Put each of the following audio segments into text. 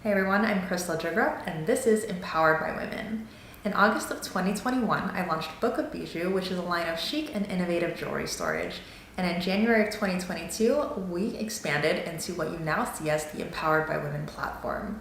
Hey everyone, I'm Crystal Jigrup, and this is Empowered by Women. In August of 2021, I launched Book of Bijou, which is a line of chic and innovative jewelry storage. And in January of 2022, we expanded into what you now see as the Empowered by Women platform.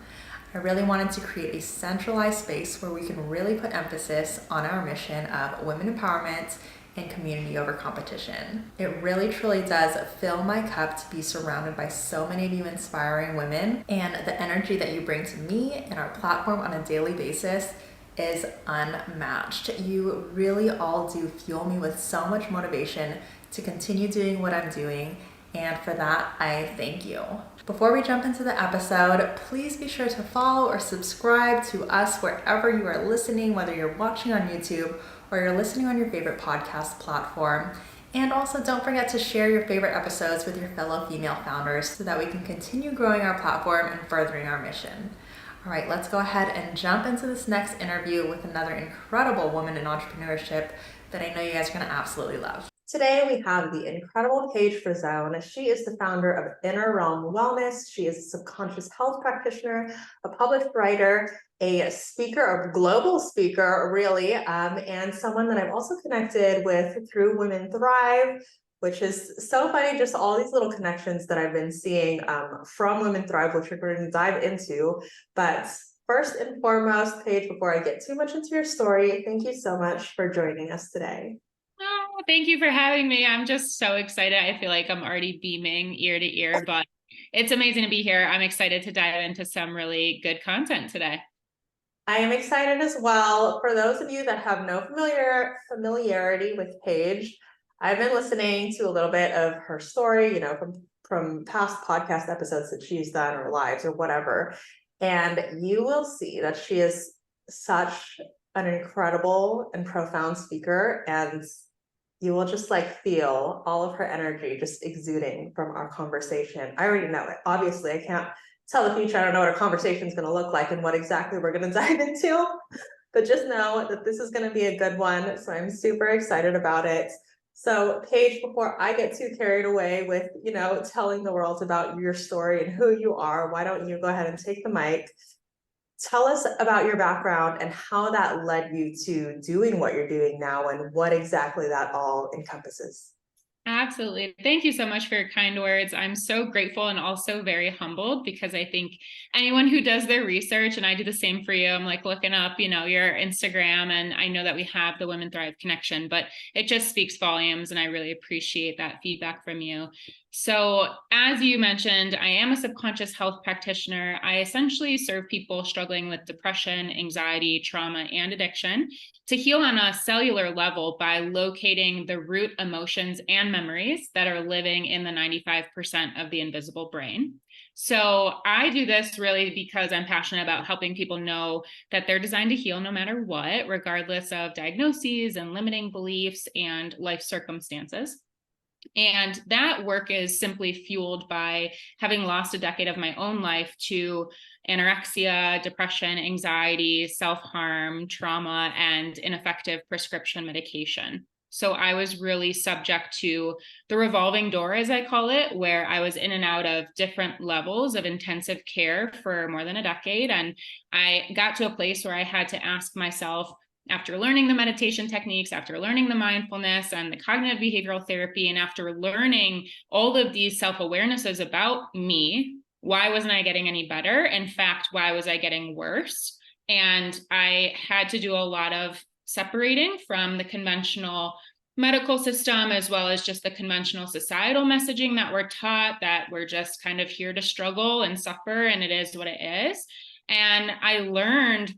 I really wanted to create a centralized space where we can really put emphasis on our mission of women empowerment and community over competition. It really truly does fill my cup to be surrounded by so many of you inspiring women, and the energy that you bring to me and our platform on a daily basis is unmatched. You really all do fuel me with so much motivation to continue doing what I'm doing, and for that, I thank you. Before we jump into the episode, please be sure to follow or subscribe to us wherever you are listening, whether you're watching on YouTube or you're listening on your favorite podcast platform. And also don't forget to share your favorite episodes with your fellow female founders so that we can continue growing our platform and furthering our mission. All right, let's go ahead and jump into this next interview with another incredible woman in entrepreneurship that I know you guys are going to absolutely love. Today we have the incredible Paige Frisone. She is the founder of Inner Realm Wellness. She is a subconscious health practitioner, a published writer, a speaker, a global speaker, really, and someone that I've also connected with through Women Thrive, which is so funny, just all these little connections that I've been seeing from Women Thrive, which we're going to dive into. But first and foremost, Paige, before I get too much into your story, thank you so much for joining us today. Oh, thank you for having me. I'm just so excited. I feel like I'm already beaming ear to ear, but it's amazing to be here. I'm excited to dive into some really good content today. I am excited as well. For those of you that have no familiarity with Paige, I've been listening to a little bit of her story, from past podcast episodes that she's done or lives or whatever. And you will see that she is such an incredible and profound speaker, and you will just feel all of her energy just exuding from our conversation. I already know it. Obviously, I can't tell the future. I don't know what our conversation is going to look like and what exactly we're going to dive into, but just know that this is going to be a good one. So I'm super excited about it. So Paige, before I get too carried away with, telling the world about your story and who you are, why don't you go ahead and take the mic? Tell us about your background and how that led you to doing what you're doing now and what exactly that all encompasses. Absolutely. Thank you so much for your kind words. I'm so grateful and also very humbled because I think anyone who does their research, and I do the same for you, I'm looking up, your Instagram, and I know that we have the Women Thrive connection, but it just speaks volumes, and I really appreciate that feedback from you. So as you mentioned, I am a subconscious health practitioner. I essentially serve people struggling with depression, anxiety, trauma, and addiction to heal on a cellular level by locating the root emotions and memories that are living in the 95% of the invisible brain. So I do this really because I'm passionate about helping people know that they're designed to heal no matter what, regardless of diagnoses and limiting beliefs and life circumstances. And that work is simply fueled by having lost a decade of my own life to anorexia, depression, anxiety, self-harm, trauma, and ineffective prescription medication. So I was really subject to the revolving door, as I call it, where I was in and out of different levels of intensive care for more than a decade. And I got to a place where I had to ask myself, after learning the meditation techniques, after learning the mindfulness and the cognitive behavioral therapy, and after learning all of these self-awarenesses about me, why wasn't I getting any better? In fact, why was I getting worse? And I had to do a lot of separating from the conventional medical system, as well as just the conventional societal messaging that we're taught, that we're just kind of here to struggle and suffer, and it is what it is. And I learned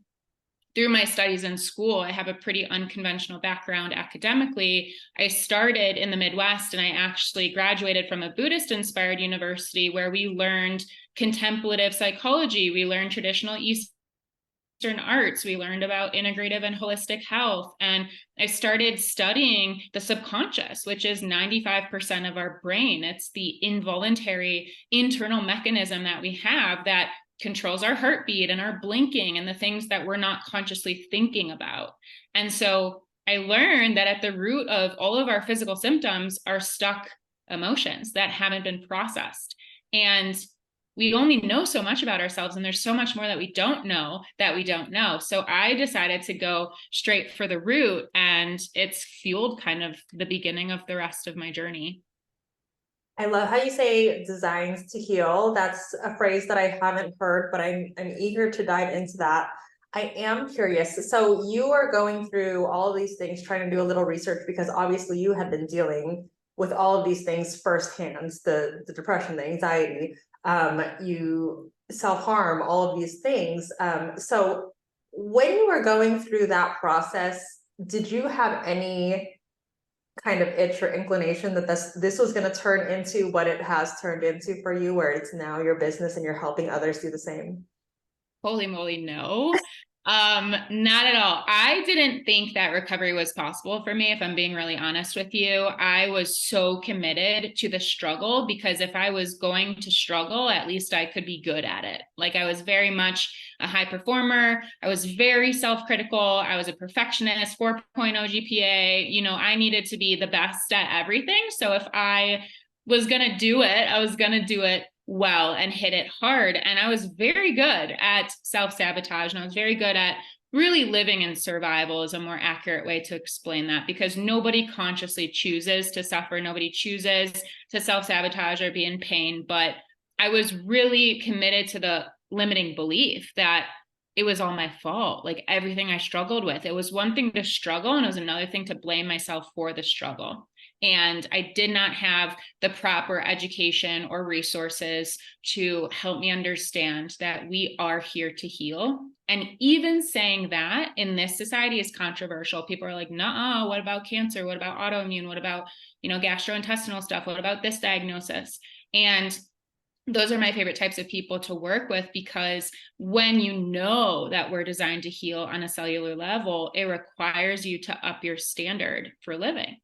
through my studies in school, I have a pretty unconventional background academically. I started in the Midwest, and I actually graduated from a Buddhist-inspired university where we learned contemplative psychology. We learned traditional Eastern arts. We learned about integrative and holistic health. And I started studying the subconscious, which is 95% of our brain. It's the involuntary internal mechanism that we have that controls our heartbeat and our blinking and the things that we're not consciously thinking about. And so I learned that at the root of all of our physical symptoms are stuck emotions that haven't been processed. And we only know so much about ourselves, and there's so much more that we don't know that we don't know. So I decided to go straight for the root, and it's fueled kind of the beginning of the rest of my journey. I love how you say designs to heal. That's a phrase that I haven't heard, but I'm eager to dive into that. I am curious. So you are going through all of these things, trying to do a little research, because obviously you have been dealing with all of these things firsthand, the depression, the anxiety, you self-harm, all of these things. So when you were going through that process, did you have any kind of itch or inclination that this was going to turn into what it has turned into for you, where it's now your business and you're helping others do the same? Holy moly, no. Not at all. I didn't think that recovery was possible for me, if I'm being really honest with you. I was so committed to the struggle, because if I was going to struggle, at least I could be good at it. Like, I was very much a high performer. I was very self-critical. I was a perfectionist, 4.0 GPA. You know, I needed to be the best at everything. So if I was going to do it, I was going to do it well and hit it hard. And I was very good at self-sabotage, and I was very good at really living in survival, is a more accurate way to explain that, because nobody consciously chooses to suffer. Nobody chooses to self-sabotage or be in pain. But I was really committed to the limiting belief that it was all my fault. Like, everything I struggled with, it was one thing to struggle, and it was another thing to blame myself for the struggle. And I did not have the proper education or resources to help me understand that we are here to heal. And even saying that in this society is controversial. People are like, nah, what about cancer? What about autoimmune? What about, gastrointestinal stuff? What about this diagnosis? And those are my favorite types of people to work with, because when you know that we're designed to heal on a cellular level, it requires you to up your standard for living.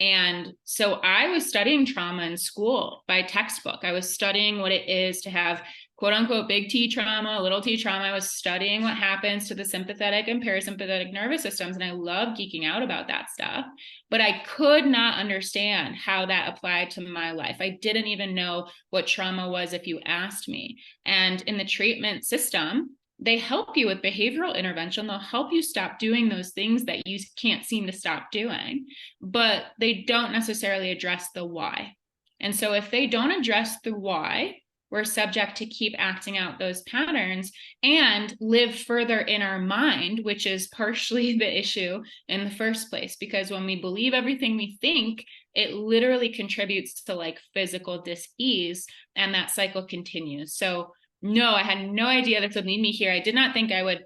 And so I was studying trauma in school by textbook. I was studying what it is to have quote unquote big T trauma, little t trauma. I was studying what happens to the sympathetic and parasympathetic nervous systems. And I love geeking out about that stuff, but I could not understand how that applied to my life. I didn't even know what trauma was if you asked me. And in the treatment system, they help you with behavioral intervention. They'll help you stop doing those things that you can't seem to stop doing, but they don't necessarily address the why. And so if they don't address the why, we're subject to keep acting out those patterns and live further in our mind, which is partially the issue in the first place. Because when we believe everything we think, it literally contributes to like physical dis-ease, and that cycle continues. So no, I had no idea this would lead me here. I did not think I would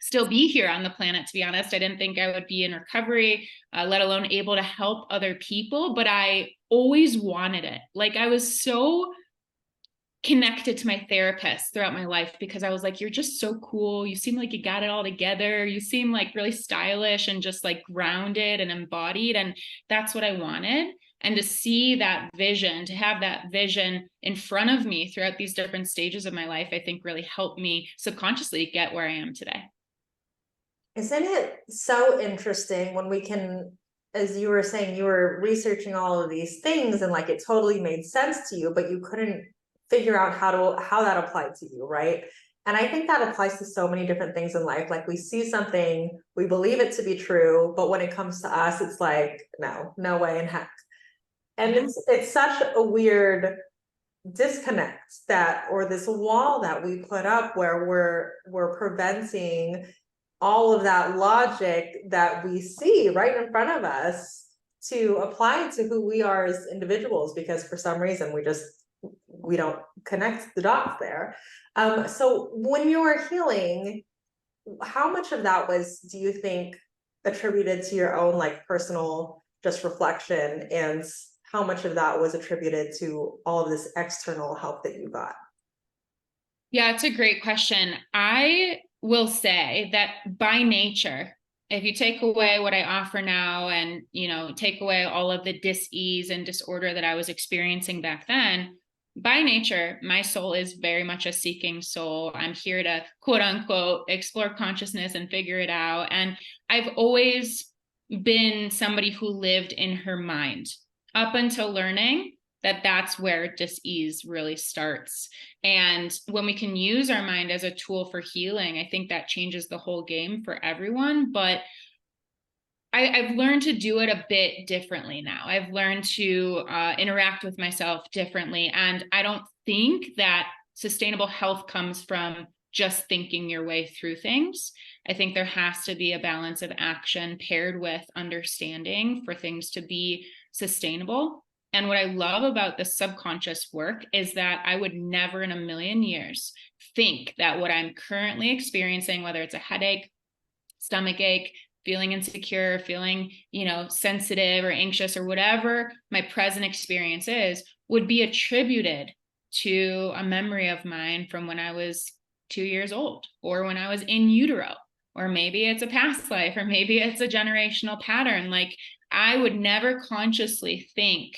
still be here on the planet, to be honest. I didn't think I would be in recovery, let alone able to help other people, but I always wanted it. Like, I was so connected to my therapist throughout my life, because I was like, you're just so cool. You seem like you got it all together. You seem like really stylish and just like grounded and embodied. And that's what I wanted. And to see that vision, to have that vision in front of me throughout these different stages of my life, I think really helped me subconsciously get where I am today. Isn't it so interesting when we can, as you were saying, you were researching all of these things and like it totally made sense to you, but you couldn't figure out how that applied to you, right? And I think that applies to so many different things in life. Like, we see something, we believe it to be true, but when it comes to us, it's like, no way in heck. And it's such a weird disconnect, that, or this wall that we put up, where we're preventing all of that logic that we see right in front of us to apply to who we are as individuals, because for some reason we don't connect the dots there. So when you were healing, how much of that do you think, attributed to your own like personal just reflection, and how much of that was attributed to all of this external help that you got? Yeah, it's a great question. I will say that by nature, if you take away what I offer now and, take away all of the dis-ease and disorder that I was experiencing back then, by nature, my soul is very much a seeking soul. I'm here to quote unquote explore consciousness and figure it out. And I've always been somebody who lived in her mind up until learning that's where dis-ease really starts. And when we can use our mind as a tool for healing, I think that changes the whole game for everyone. But I've learned to do it a bit differently now. I've learned to interact with myself differently. And I don't think that sustainable health comes from just thinking your way through things. I think there has to be a balance of action paired with understanding for things to be sustainable. And what I love about the subconscious work is that I would never in a million years think that what I'm currently experiencing, whether it's a headache, stomach ache, feeling insecure, feeling, sensitive or anxious or whatever my present experience is, would be attributed to a memory of mine from when I was 2 years old, or when I was in utero, or maybe it's a past life, or maybe it's a generational pattern. Like, I would never consciously think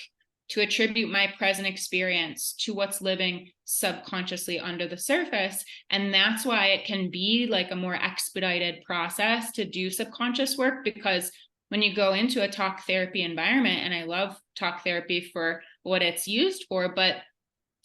to attribute my present experience to what's living subconsciously under the surface. And that's why it can be like a more expedited process to do subconscious work, because when you go into a talk therapy environment, and I love talk therapy for what it's used for, but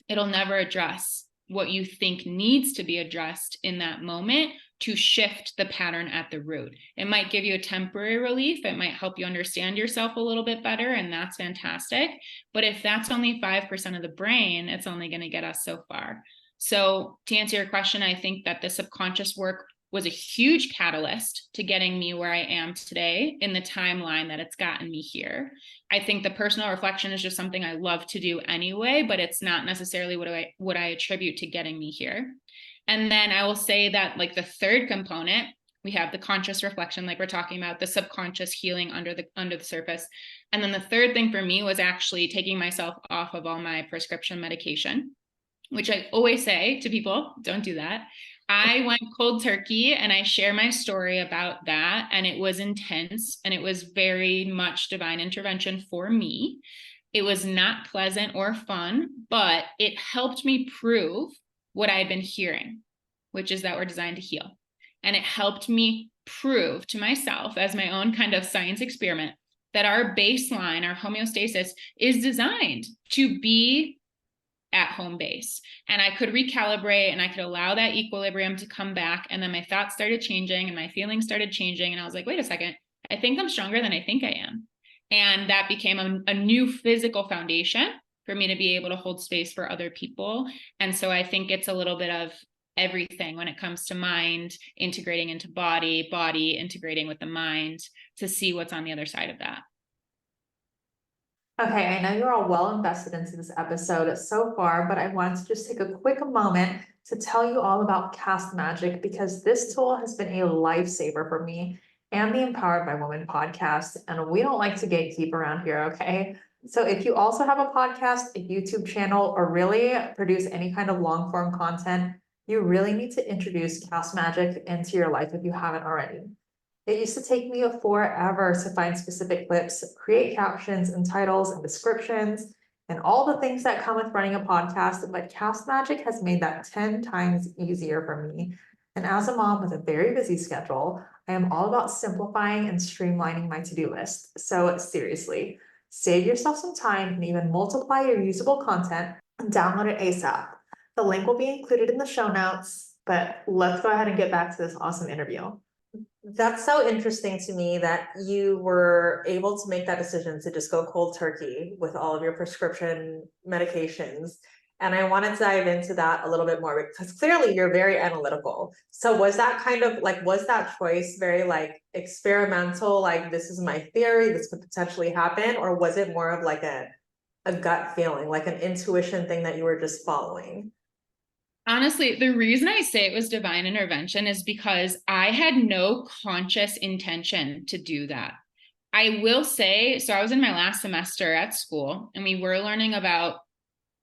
it'll never address what you think needs to be addressed in that moment to shift the pattern at the root. It might give you a temporary relief. It might help you understand yourself a little bit better, and that's fantastic. But if that's only 5% of the brain, it's only going to get us so far. So to answer your question, I think that the subconscious work was a huge catalyst to getting me where I am today in the timeline that it's gotten me here. I think the personal reflection is just something I love to do anyway, but it's not necessarily what I attribute to getting me here. And then I will say that, like, the third component, we have the conscious reflection, like we're talking about, the subconscious healing under the surface. And then the third thing for me was actually taking myself off of all my prescription medication, which I always say to people, don't do that. I went cold turkey, and I share my story about that. And it was intense, and it was very much divine intervention for me. It was not pleasant or fun, but it helped me prove what I had been hearing, which is that we're designed to heal. And it helped me prove to myself, as my own kind of science experiment, that our baseline, our homeostasis, is designed to be at home base. And I could recalibrate, and I could allow that equilibrium to come back. And then my thoughts started changing, and my feelings started changing. And I was like, wait a second, I think I'm stronger than I think I am. And that became a new physical foundation for me to be able to hold space for other people. And so I think it's a little bit of everything when it comes to mind integrating into body, body integrating with the mind, to see what's on the other side of that. Okay, I know you're all well invested into this episode so far, but I wanted to just take a quick moment to tell you all about Cast Magic, because this tool has been a lifesaver for me and the Empowered by Women podcast. And we don't like to gatekeep around here, okay? So if you also have a podcast, a YouTube channel, or really produce any kind of long form content, you really need to introduce Cast Magic into your life if you haven't already. It used to take me forever to find specific clips, create captions and titles and descriptions, and all the things that come with running a podcast, but Cast Magic has made that 10 times easier for me. And as a mom with a very busy schedule, I am all about simplifying and streamlining my to-do list. So seriously, save yourself some time and even multiply your usable content and download it ASAP. The link will be included in the show notes, but let's go ahead and get back to this awesome interview. That's so interesting to me that you were able to make that decision to just go cold turkey with all of your prescription medications. And I want to dive into that a little bit more, because clearly you're very analytical. So was that was that choice very like experimental, like this is my theory, this could potentially happen? Or was it more of like a gut feeling, like an intuition thing that you were just following? Honestly, the reason I say it was divine intervention is because I had no conscious intention to do that. I will say, so I was in my last semester at school, and we were learning about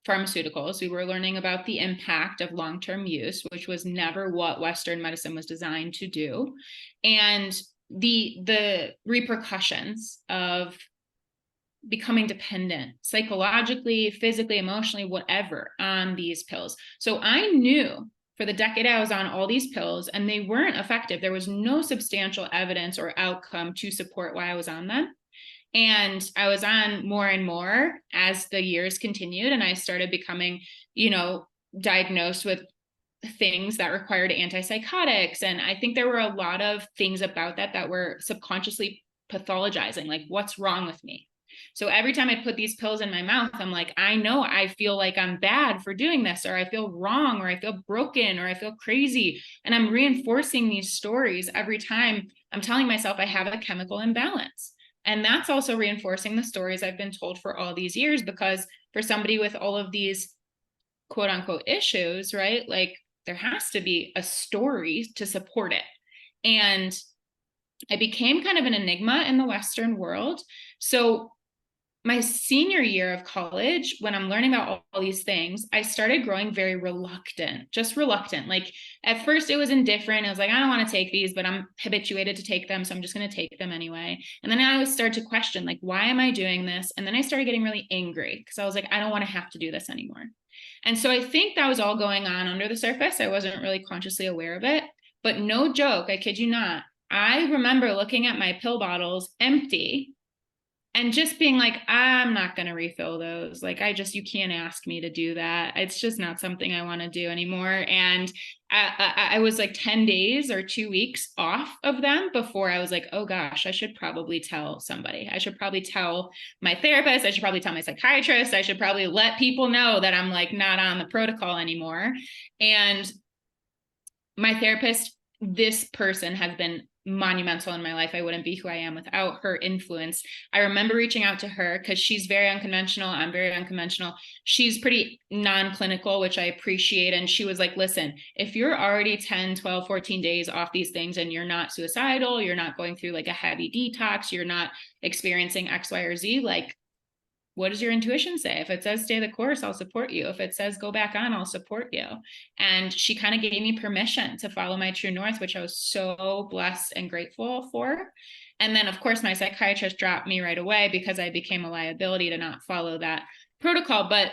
pharmaceuticals. We were learning about the impact of long-term use, which was never what Western medicine was designed to do. And the repercussions of becoming dependent psychologically, physically, emotionally, whatever, on these pills. So I knew for the decade I was on all these pills, and they weren't effective. There was no substantial evidence or outcome to support why I was on them. And I was on more and more as the years continued, and I started becoming, diagnosed with things that required antipsychotics. And I think there were a lot of things about that were subconsciously pathologizing, like, what's wrong with me? So every time I put these pills in my mouth, I'm like, I know I feel like I'm bad for doing this, or I feel wrong, or I feel broken, or I feel crazy. And I'm reinforcing these stories every time I'm telling myself I have a chemical imbalance. And that's also reinforcing the stories I've been told for all these years, because for somebody with all of these quote unquote issues, right? Like, there has to be a story to support it. And I became kind of an enigma in the Western world. So my senior year of college, when I'm learning about all these things, I started growing very reluctant, just reluctant. Like, at first it was indifferent. I was like, I don't want to take these, but I'm habituated to take them, so I'm just going to take them anyway. And then I would start to question, like, why am I doing this? And then I started getting really angry, because I was like, I don't want to have to do this anymore. And so I think that was all going on under the surface. I wasn't really consciously aware of it, but no joke, I kid you not. I remember looking at my pill bottles empty and just being like, I'm not going to refill those. Like, you can't ask me to do that. It's just not something I want to do anymore. And I was like 10 days or 2 weeks off of them before I was like, oh gosh, I should probably tell somebody. I should probably tell my therapist. I should probably tell my psychiatrist. I should probably let people know that I'm like not on the protocol anymore. And my therapist, this person has been monumental in my life. I wouldn't be who I am without her influence. I remember reaching out to her because she's very unconventional. I'm very unconventional. She's pretty non-clinical, which I appreciate. And she was like, listen, if you're already 10, 12, 14 days off these things and you're not suicidal, you're not going through like a heavy detox, you're not experiencing X, Y, or Z, like, what does your intuition say? If it says stay the course, I'll support you. If it says go back on, I'll support you. And she kind of gave me permission to follow my true north, which I was so blessed and grateful for. And then, of course, my psychiatrist dropped me right away because I became a liability to not follow that protocol. But,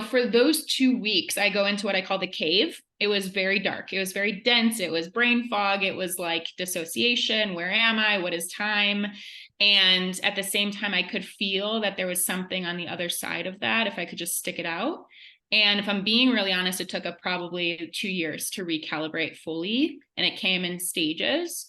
for those 2 weeks, I go into what I call the cave. It was very dark. It was very dense. It was brain fog. It was like dissociation. Where am I? What is time? And at the same time, I could feel that there was something on the other side of that if I could just stick it out. And if I'm being really honest, it took probably 2 years to recalibrate fully. And it came in stages.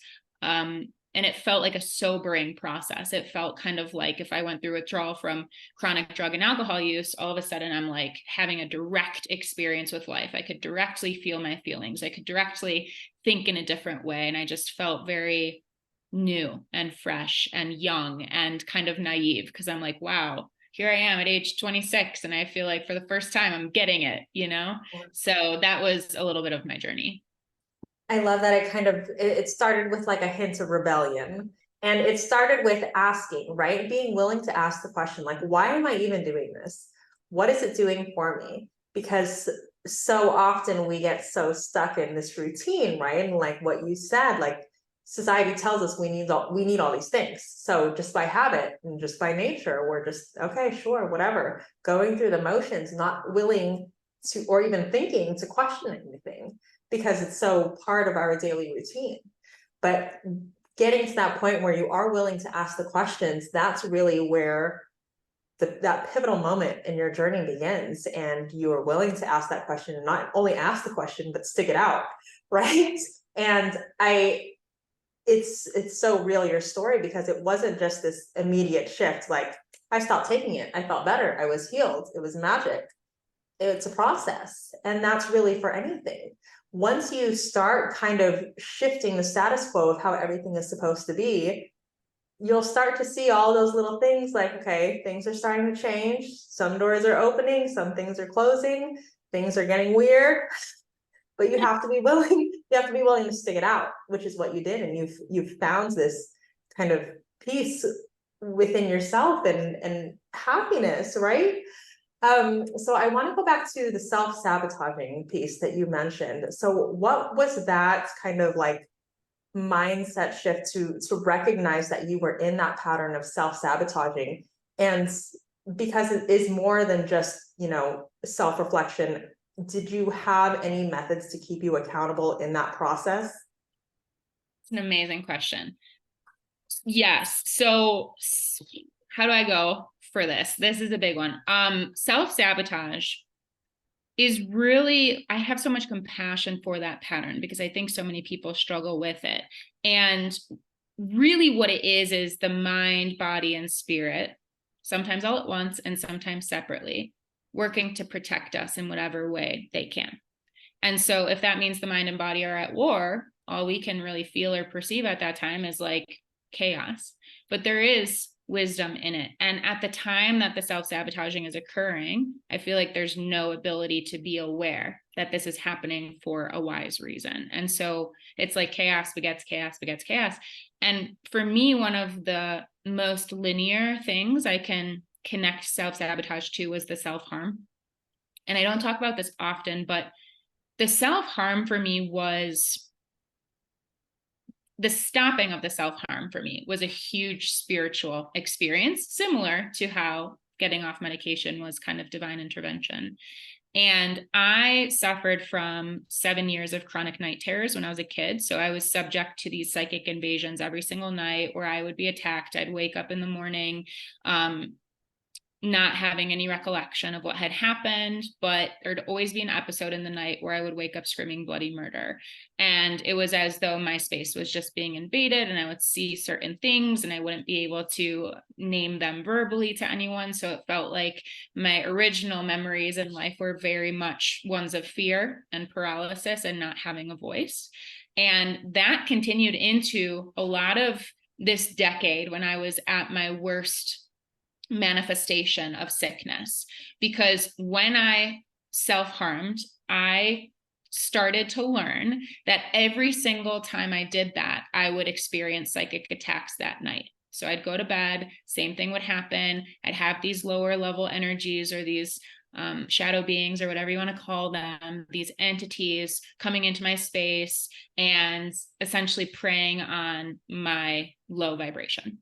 And it felt like a sobering process. It felt kind of like if I went through withdrawal from chronic drug and alcohol use, all of a sudden I'm like having a direct experience with life. I could directly feel my feelings. I could directly think in a different way. And I just felt very new and fresh and young and kind of naive, because I'm like, wow, here I am at age 26 and I feel like for the first time I'm getting it, So that was a little bit of my journey. I love that it started with like a hint of rebellion, and it started with asking, right? Being willing to ask the question, like, why am I even doing this? What is it doing for me? Because so often we get so stuck in this routine, right? And like what you said, like, society tells us we need all these things. So just by habit and just by nature, we're just, okay, sure, whatever, going through the motions, not willing to, or even thinking to question anything, because it's so part of our daily routine. But getting to that point where you are willing to ask the questions, that's really where that pivotal moment in your journey begins. And you are willing to ask that question, and not only ask the question, but stick it out, right? And it's so real, your story, because it wasn't just this immediate shift. Like, I stopped taking it, I felt better, I was healed, it was magic. It's a process. And that's really for anything. Once you start kind of shifting the status quo of how everything is supposed to be, you'll start to see all those little things like, okay, things are starting to change. Some doors are opening, some things are closing, things are getting weird. But you have to be willing to stick it out, which is what you did. And you've found this kind of peace within yourself and happiness, right? So I want to go back to the self-sabotaging piece that you mentioned. So what was that kind of like mindset shift to recognize that you were in that pattern of self-sabotaging? And because it is more than just, self-reflection, did you have any methods to keep you accountable in that process? It's an amazing question. Yes. So how do I go for this? This is a big one. Self-sabotage is really, I have so much compassion for that pattern because I think so many people struggle with it. And really what it is the mind, body, and spirit, sometimes all at once and sometimes separately, working to protect us in whatever way they can. And so if that means the mind and body are at war, all we can really feel or perceive at that time is like chaos. But there is wisdom in it. And at the time that the self-sabotaging is occurring, I feel like there's no ability to be aware that this is happening for a wise reason. And so it's like chaos begets chaos begets chaos. And for me, one of the most linear things I can connect self-sabotage to was the self-harm. And I don't talk about this often, but the self-harm for me was the stopping of the self-harm for me was a huge spiritual experience, similar to how getting off medication was kind of divine intervention. And I suffered from 7 years of chronic night terrors when I was a kid. So I was subject to these psychic invasions every single night where I would be attacked. I'd wake up in the morning, not having any recollection of what had happened, but there'd always be an episode in the night where I would wake up screaming bloody murder. And it was as though my space was just being invaded and I would see certain things and I wouldn't be able to name them verbally to anyone. So it felt like my original memories in life were very much ones of fear and paralysis and not having a voice. And that continued into a lot of this decade when I was at my worst manifestation of sickness, because when I self-harmed, I started to learn that every single time I did that, I would experience psychic attacks that night. So I'd go to bed, same thing would happen. I'd have these lower level energies or these shadow beings or whatever you want to call them, these entities coming into my space and essentially preying on my low vibration.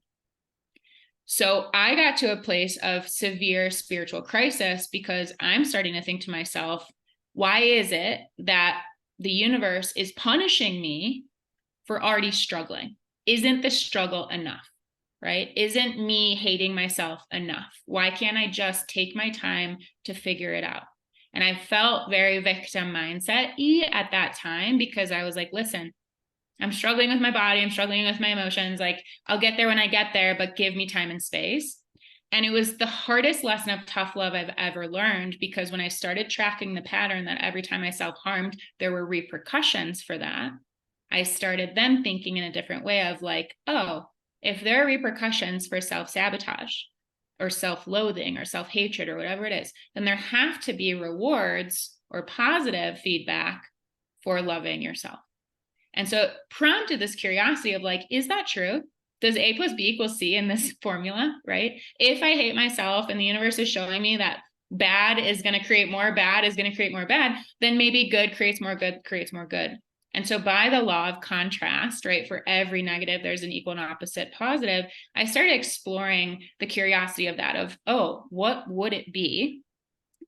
So I got to a place of severe spiritual crisis because I'm starting to think to myself, why is it that the universe is punishing me for already struggling? Isn't the struggle enough, right? Isn't me hating myself enough? Why can't I just take my time to figure it out? And I felt very victim mindset-y at that time because I was like, listen, I'm struggling with my body. I'm struggling with my emotions. Like, I'll get there when I get there, but give me time and space. And it was the hardest lesson of tough love I've ever learned, because when I started tracking the pattern that every time I self-harmed, there were repercussions for that, I started then thinking in a different way of like, oh, if there are repercussions for self-sabotage or self-loathing or self-hatred or whatever it is, then there have to be rewards or positive feedback for loving yourself. And so it prompted this curiosity of like, is that true? Does A plus B equals C in this formula, right? If I hate myself and the universe is showing me that bad is going to create more bad is going to create more bad, then maybe good creates more good creates more good. And so by the law of contrast, right, for every negative, there's an equal and opposite positive. I started exploring the curiosity of that, of, oh, what would it be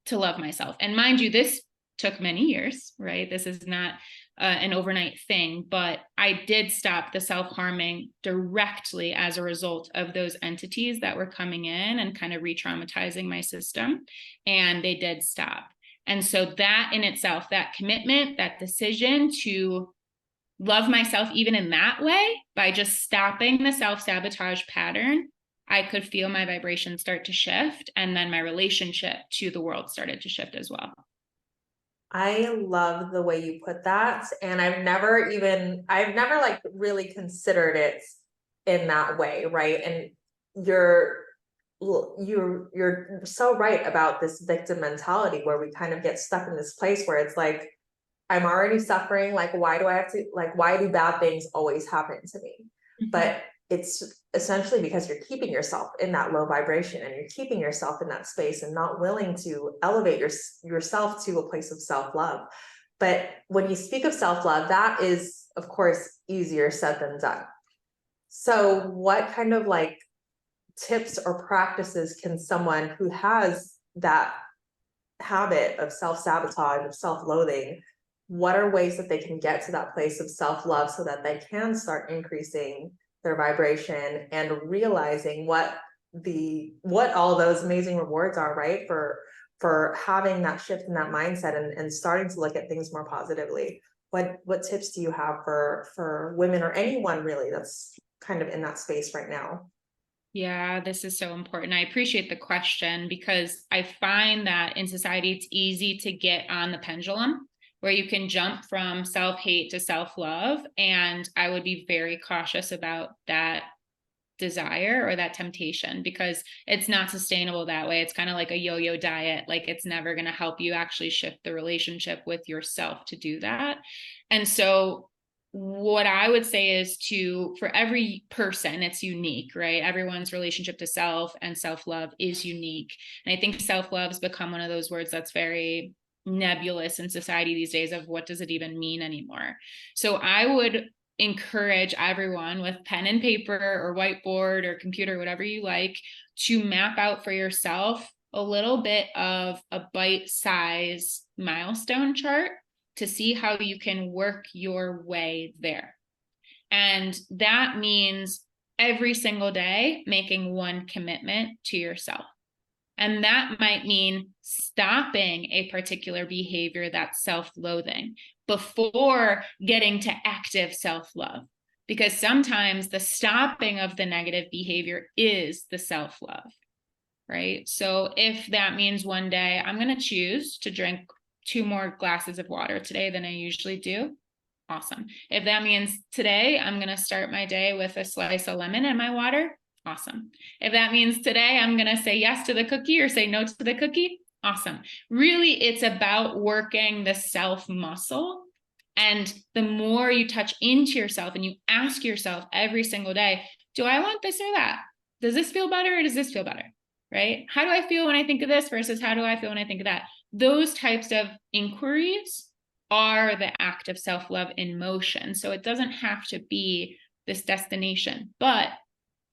to love myself? And mind you, this took many years, right? This is not an overnight thing, but I did stop the self-harming directly as a result of those entities that were coming in and kind of re-traumatizing my system. And they did stop. And so that in itself, that commitment, that decision to love myself even in that way, by just stopping the self-sabotage pattern, I could feel my vibration start to shift. And then my relationship to the world started to shift as well. I love the way you put that. And I've never like really considered it in that way, right? And you're so right about this victim mentality where we kind of get stuck in this place where it's like, I'm already suffering, like why do bad things always happen to me? Mm-hmm. But it's essentially because you're keeping yourself in that low vibration and you're keeping yourself in that space and not willing to elevate yourself to a place of self-love. But when you speak of self-love, that is, of course, easier said than done. So what kind of like tips or practices can someone who has that habit of self-sabotage, of self-loathing, what are ways that they can get to that place of self-love so that they can start increasing their vibration, and realizing what all those amazing rewards are, right? For having that shift in that mindset and starting to look at things more positively. What tips do you have for women or anyone really that's kind of in that space right now? Yeah, this is so important. I appreciate the question because I find that in society, it's easy to get on the pendulum where you can jump from self-hate to self-love. And I would be very cautious about that desire or that temptation because it's not sustainable that way. It's kind of like a yo-yo diet. Like it's never going to help you actually shift the relationship with yourself to do that. And so what I would say is for every person, it's unique, right? Everyone's relationship to self and self-love is unique. And I think self-love has become one of those words that's very nebulous in society these days of what does it even mean anymore? So I would encourage everyone with pen and paper or whiteboard or computer, whatever you like, to map out for yourself a little bit of a bite-size milestone chart to see how you can work your way there. And that means every single day making one commitment to yourself. And that might mean stopping a particular behavior that's self-loathing before getting to active self-love. Because sometimes the stopping of the negative behavior is the self-love, right? So if that means one day I'm going to choose to drink 2 more glasses of water today than I usually do, awesome. If that means today I'm going to start my day with a slice of lemon in my water, awesome. If that means today I'm going to say yes to the cookie or say no to the cookie, awesome. Really, it's about working the self muscle. And the more you touch into yourself and you ask yourself every single day, do I want this or that? Does this feel better or does this feel better? Right? How do I feel when I think of this versus how do I feel when I think of that? Those types of inquiries are the act of self-love in motion. So it doesn't have to be this destination, but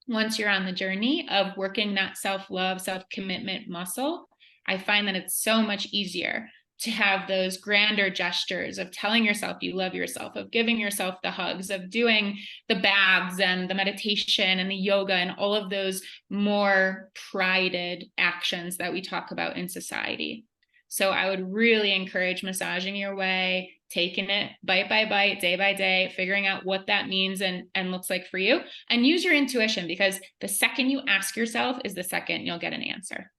once you're on the journey of working that self-love, self-commitment muscle, I find that it's so much easier to have those grander gestures of telling yourself you love yourself, of giving yourself the hugs, of doing the baths and the meditation and the yoga and all of those more prided actions that we talk about in society. So I would really encourage massaging your way, taking it bite by bite, day by day, figuring out what that means and looks like for you, and use your intuition, because the second you ask yourself is the second you'll get an answer.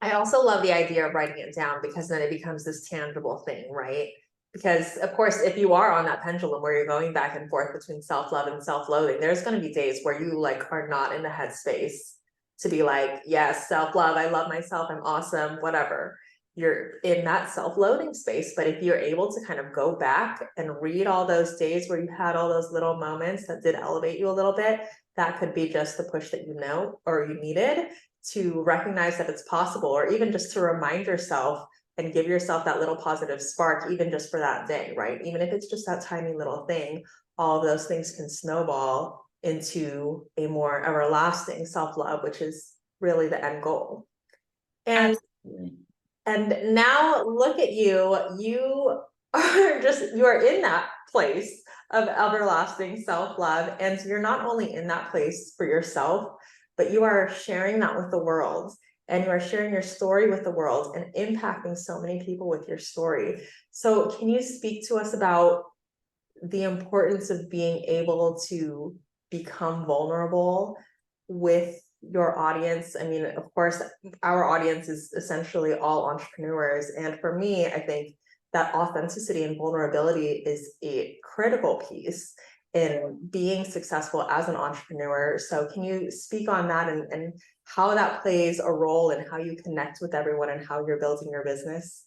I also love the idea of writing it down because then it becomes this tangible thing, right? Because of course, if you are on that pendulum where you're going back and forth between self-love and self-loathing, there's going to be days where you like are not in the headspace to be like, yes, self-love, I love myself, I'm awesome, whatever. You're in that self-loathing space. But if you're able to kind of go back and read all those days where you had all those little moments that did elevate you a little bit, that could be just the push that you know or you needed to recognize that it's possible, or even just to remind yourself and give yourself that little positive spark, even just for that day, right? Even if it's just that tiny little thing, all of those things can snowball into a more everlasting self-love, which is really the end goal. And Absolutely. and now look at you, you are in that place of everlasting self-love. And you're not only in that place for yourself, but you are sharing that with the world, and you are sharing your story with the world and impacting so many people with your story. So can you speak to us about the importance of being able to become vulnerable with your audience? I mean, of course, our audience is essentially all entrepreneurs. And for me, I think that authenticity and vulnerability is a critical piece in being successful as an entrepreneur. So can you speak on that and how that plays a role in how you connect with everyone and how you're building your business?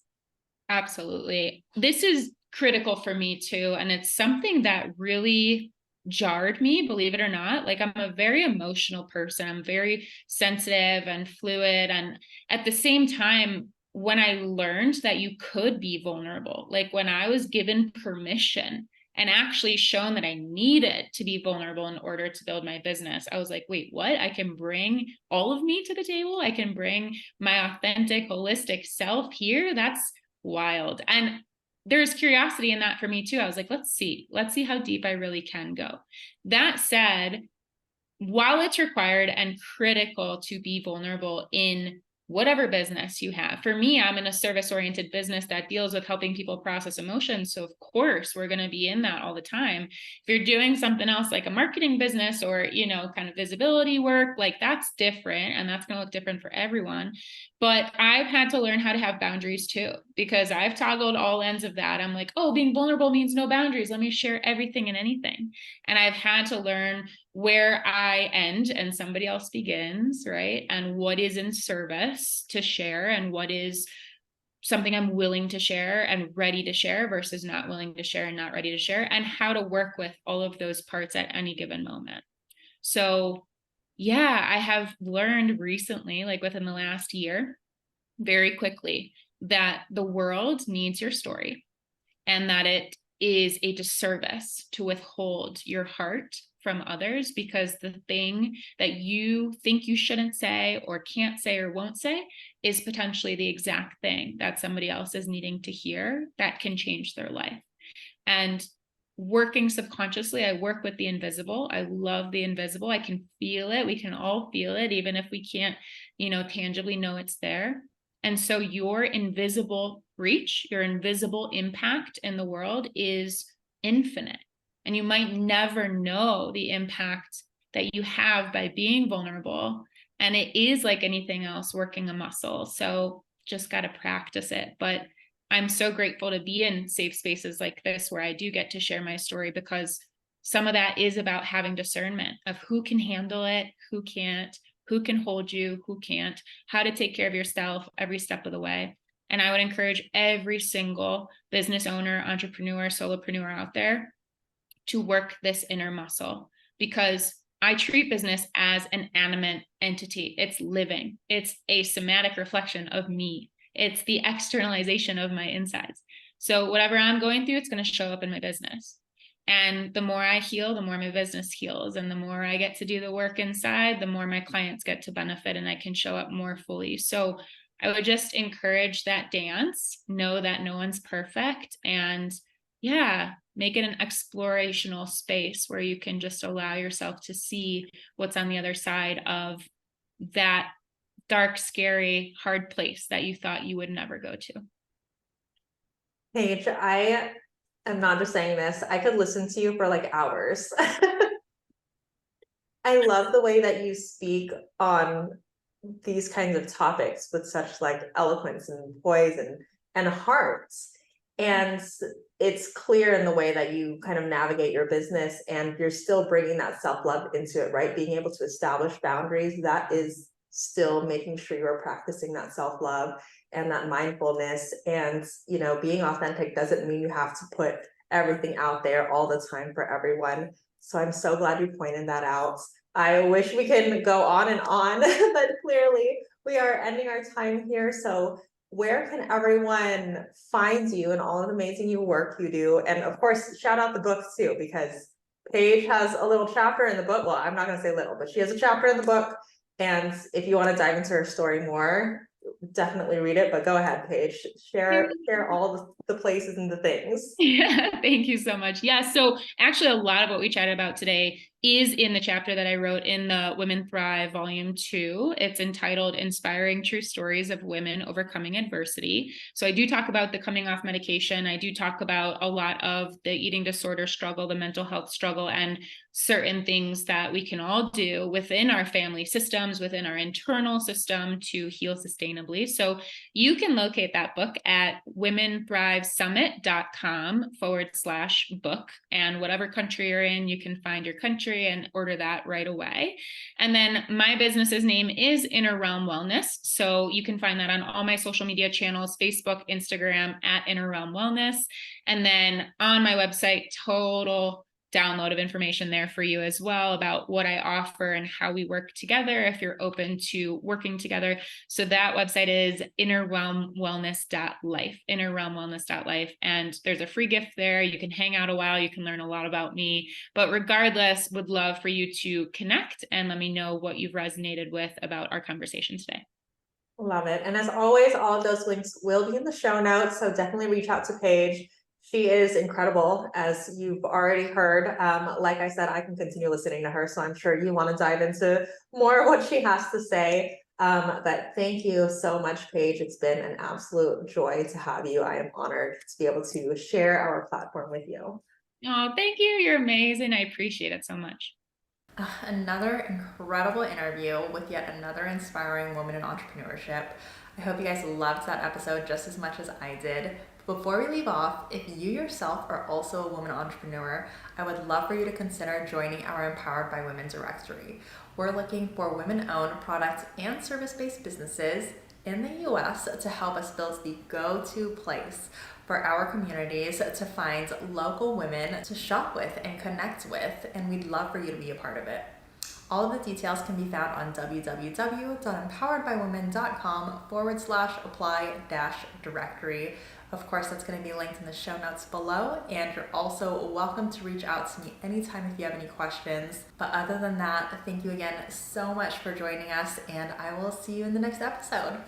Absolutely. This is critical for me too. And it's something that really jarred me, believe it or not. Like, I'm a very emotional person. I'm very sensitive and fluid. And at the same time, when I learned that you could be vulnerable, like when I was given permission and actually shown that I needed to be vulnerable in order to build my business, I was like, wait, what? I can bring all of me to the table. I can bring my authentic, holistic self here. That's wild. And there's curiosity in that for me too. I was like, let's see how deep I really can go. That said, while it's required and critical to be vulnerable in whatever business you have. For me, I'm in a service-oriented business that deals with helping people process emotions. So of course, we're going to be in that all the time. If you're doing something else like a marketing business or, you know, kind of visibility work, like that's different and that's going to look different for everyone. But I've had to learn how to have boundaries too, because I've toggled all ends of that. I'm like, oh, being vulnerable means no boundaries. Let me share everything and anything. And I've had to learn where I end and somebody else begins, right? And what is in service to share and what is something I'm willing to share and ready to share versus not willing to share and not ready to share, and how to work with all of those parts at any given moment. So yeah, I have learned recently, like within the last year, very quickly, that the world needs your story and that it is a disservice to withhold your heart from others, because the thing that you think you shouldn't say or can't say or won't say is potentially the exact thing that somebody else is needing to hear that can change their life. And working subconsciously, I work with the invisible. I love the invisible. I can feel it. We can all feel it, even if we can't, you know, tangibly know it's there. And so your invisible reach, your invisible impact in the world is infinite. And you might never know the impact that you have by being vulnerable. And it is like anything else, working a muscle. So just got to practice it. But I'm so grateful to be in safe spaces like this where I do get to share my story, because some of that is about having discernment of who can handle it, who can't, who can hold you, who can't, how to take care of yourself every step of the way. And I would encourage every single business owner, entrepreneur, solopreneur out there to work this inner muscle, because I treat business as an animate entity. It's living. It's a somatic reflection of me. It's the externalization of my insides. So whatever I'm going through, it's going to show up in my business. And the more I heal, the more my business heals. And the more I get to do the work inside, the more my clients get to benefit and I can show up more fully. So I would just encourage that dance, know that no one's perfect, and yeah, make it an explorational space where you can just allow yourself to see what's on the other side of that dark, scary, hard place that you thought you would never go to. Paige, I am not just saying this, I could listen to you for like hours. I love the way that you speak on these kinds of topics with such like eloquence and poise and heart. And it's clear in the way that you kind of navigate your business, and you're still bringing that self-love into it, right? Being able to establish boundaries, that is still making sure you're practicing that self-love and that mindfulness. And, you know, being authentic doesn't mean you have to put everything out there all the time for everyone. So I'm so glad you pointed that out. I wish we could go on and on, but clearly we are ending our time here. So where can everyone find you and all of the amazing work you do? And of course, shout out the books too, because Paige has a little chapter in the book. Well, I'm not going to say little, but she has a chapter in the book. And if you want to dive into her story more, definitely read it. But go ahead, Paige, share all the places and the things. Yeah, thank you so much. Yeah, so actually a lot of what we chatted about today is in the chapter that I wrote in the Women Thrive Volume 2. It's entitled Inspiring True Stories of Women Overcoming Adversity. So I do talk about the coming off medication. I do talk about a lot of the eating disorder struggle, the mental health struggle, and certain things that we can all do within our family systems, within our internal system to heal sustainably. So you can locate that book at womenthrivesummit.com/book. And whatever country you're in, you can find your country and order that right away. And then my business's name is Inner Realm Wellness. So you can find that on all my social media channels, Facebook, Instagram, at Inner Realm Wellness. And then on my website, total download of information there for you as well about what I offer and how we work together if you're open to working together. So that website is innerrealmwellness.life, innerrealmwellness.life. And there's a free gift there. You can hang out a while. You can learn a lot about me. But regardless, would love for you to connect and let me know what you've resonated with about our conversation today. Love it. And as always, all of those links will be in the show notes. So definitely reach out to Paige. She is incredible, as you've already heard. Like I said, I can continue listening to her, so I'm sure you want to dive into more of what she has to say. But thank you so much, Paige. It's been an absolute joy to have you. I am honored to be able to share our platform with you. Oh, thank you. You're amazing. I appreciate it so much. Another incredible interview with yet another inspiring woman in entrepreneurship. I hope you guys loved that episode just as much as I did. Before we leave off, if you yourself are also a woman entrepreneur, I would love for you to consider joining our Empowered by Women directory. We're looking for women-owned product and service-based businesses in the US to help us build the go-to place for our communities to find local women to shop with and connect with, and we'd love for you to be a part of it. All of the details can be found on www.empoweredbywomen.com/apply-directory. Of course, that's going to be linked in the show notes below, and you're also welcome to reach out to me anytime if you have any questions. But other than that, thank you again so much for joining us, and I will see you in the next episode.